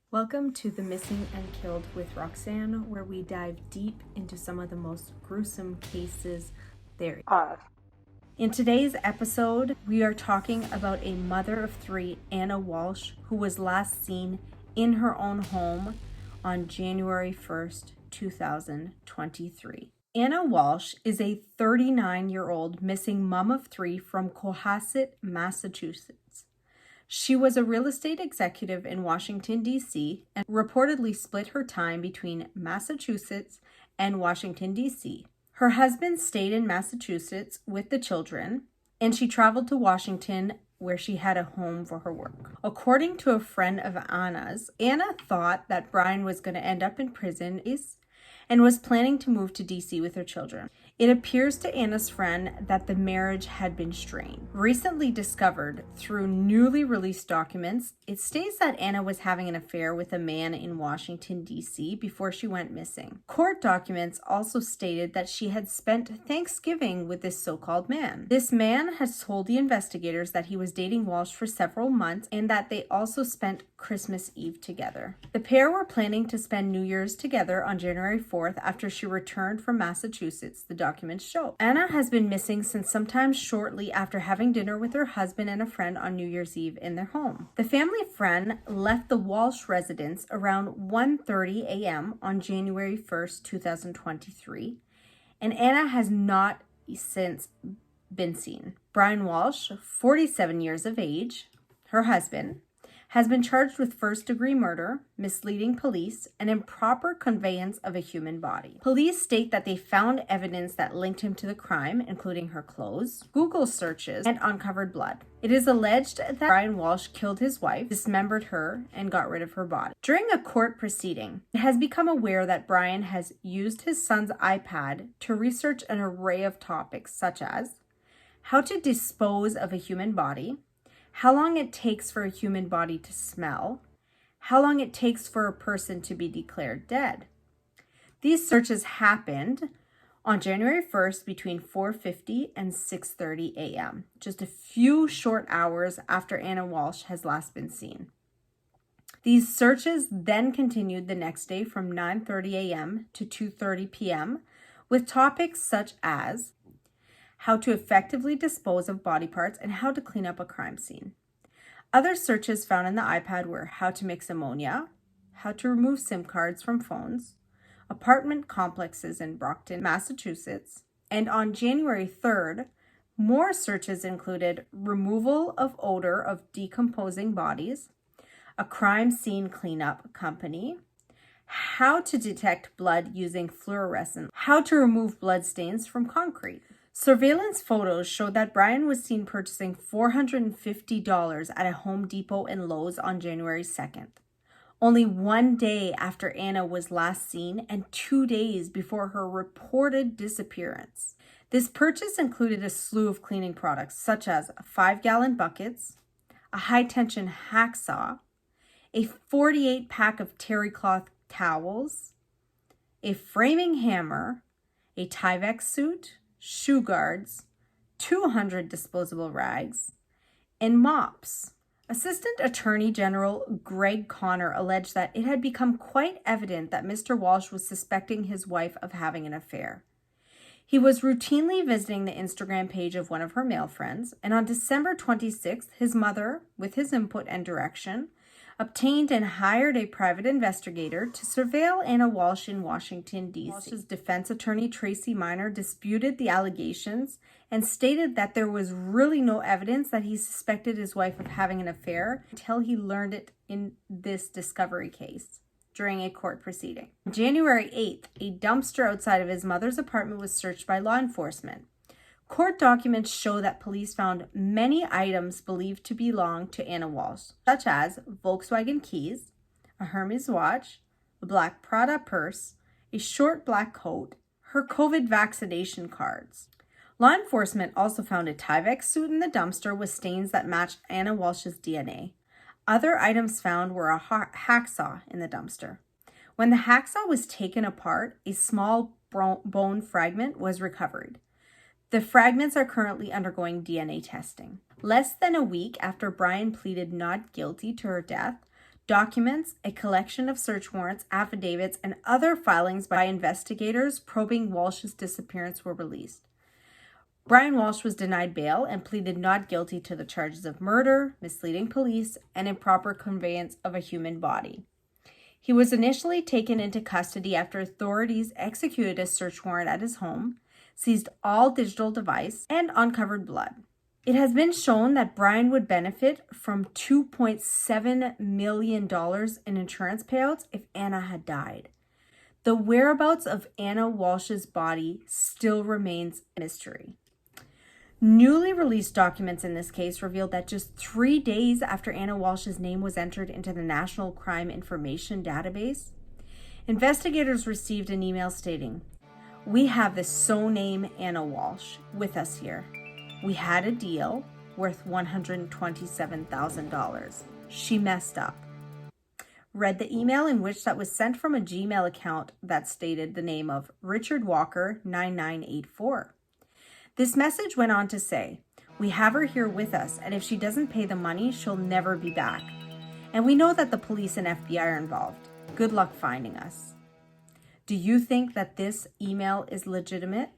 Welcome to The Missing and Killed with Roxanne, where we dive deep into some of the most gruesome cases there are. In today's episode, we are talking about a mother of three, Anna Walshe, who was last seen in her own home on January 1st, 2023. Anna Walshe is a 39-year-old missing mom of three from Cohasset, Massachusetts. She was a real estate executive in Washington, D.C., and reportedly split her time between Massachusetts and Washington, D.C. Her husband stayed in Massachusetts with the children, and she traveled to Washington, where she had a home for her work. According to a friend of Anna's, Anna thought that Brian was going to end up in prison and was planning to move to D.C. with her children. It appears to Anna's friend that the marriage had been strained. Recently discovered through newly released documents, it states that Anna was having an affair with a man in Washington, D.C. before she went missing. Court documents also stated that she had spent Thanksgiving with this so-called man. This man has told the investigators that he was dating Walshe for several months and that they also spent Christmas Eve together. The pair were planning to spend New Year's together on January 4th after she returned from Massachusetts, the documents show. Anna has been missing since sometime shortly after having dinner with her husband and a friend on New Year's Eve in their home. The family friend left the Walshe residence around 1:30 a.m. on January 1st, 2023, and Anna has not since been seen. Brian Walshe, 47 years of age, her husband, has been charged with first-degree murder, misleading police, and improper conveyance of a human body. Police state that they found evidence that linked him to the crime, including her clothes, Google searches, and uncovered blood. It is alleged that Brian Walshe killed his wife, dismembered her, and got rid of her body. During a court proceeding, it has become aware that Brian has used his son's iPad to research an array of topics such as how to dispose of a human body, how long it takes for a human body to smell, how long it takes for a person to be declared dead. These searches happened on January 1st between 4:50 and 6:30 a.m., just a few short hours after Anna Walshe has last been seen. These searches then continued the next day from 9:30 a.m. to 2:30 p.m. with topics such as how to effectively dispose of body parts, and how to clean up a crime scene. Other searches found in the iPad were how to mix ammonia, how to remove SIM cards from phones, apartment complexes in Brockton, Massachusetts, and on January 3rd, more searches included removal of odor of decomposing bodies, a crime scene cleanup company, how to detect blood using fluorescent, how to remove blood stains from concrete. Surveillance photos showed that Brian was seen purchasing $450 at a Home Depot and Lowe's on January 2nd, only one day after Anna was last seen and 2 days before her reported disappearance. This purchase included a slew of cleaning products such as 5-gallon buckets, a high-tension hacksaw, a 48-pack of terry cloth towels, a framing hammer, a Tyvek suit, shoe guards, 200 disposable rags, and mops. Assistant Attorney General Greg Connor alleged that it had become quite evident that Mr. Walshe was suspecting his wife of having an affair. He was routinely visiting the Instagram page of one of her male friends, and on December 26th, his mother, with his input and direction, obtained and hired a private investigator to surveil Anna Walshe in Washington, D.C. Walshe's defense attorney, Tracy Minor, disputed the allegations and stated that there was really no evidence that he suspected his wife of having an affair until he learned it in this discovery case during a court proceeding. On January 8th, a dumpster outside of his mother's apartment was searched by law enforcement. Court documents show that police found many items believed to belong to Anna Walshe, such as Volkswagen keys, a Hermes watch, a black Prada purse, a short black coat, her COVID vaccination cards. Law enforcement also found a Tyvek suit in the dumpster with stains that matched Anna Walshe's DNA. Other items found were a hacksaw in the dumpster. When the hacksaw was taken apart, a small bone fragment was recovered. The fragments are currently undergoing DNA testing. Less than a week after Brian pleaded not guilty to her death, Documents, a collection of search warrants, affidavits, and other filings by investigators probing Walshe's disappearance were released. Brian Walshe was denied bail and pleaded not guilty to the charges of murder, misleading police, and improper conveyance of a human body. He was initially taken into custody after authorities executed a search warrant at his home, seized all digital device, and uncovered blood. It has been shown that Brian would benefit from $2.7 million in insurance payouts if Anna had died. The whereabouts of Anna Walshe's body still remains a mystery. Newly released documents in this case revealed that just 3 days after Anna Walshe's name was entered into the National Crime Information Database, investigators received an email stating, "We have the so-named Anna Walshe with us here. We had a deal worth $127,000. She messed up." Read the email in which that was sent from a Gmail account that stated the name of Richard Walker 9984. This message went on to say, "We have her here with us, and if she doesn't pay the money, she'll never be back. And we know that the police and FBI are involved. Good luck finding us." Do you think that this email is legitimate?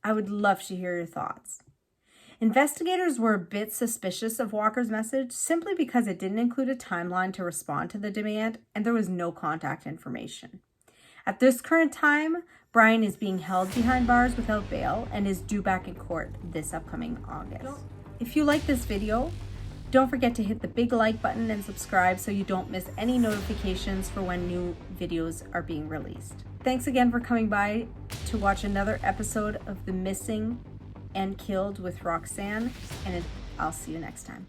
I would love to hear your thoughts. Investigators were a bit suspicious of Walker's message simply because it didn't include a timeline to respond to the demand and there was no contact information. At this current time, Brian is being held behind bars without bail and is due back in court this upcoming August. If you like this video, don't forget to hit the big like button and subscribe so you don't miss any notifications for when new videos are being released. Thanks again for coming by to watch another episode of The Missing and Killed with Roxanne, and I'll see you next time.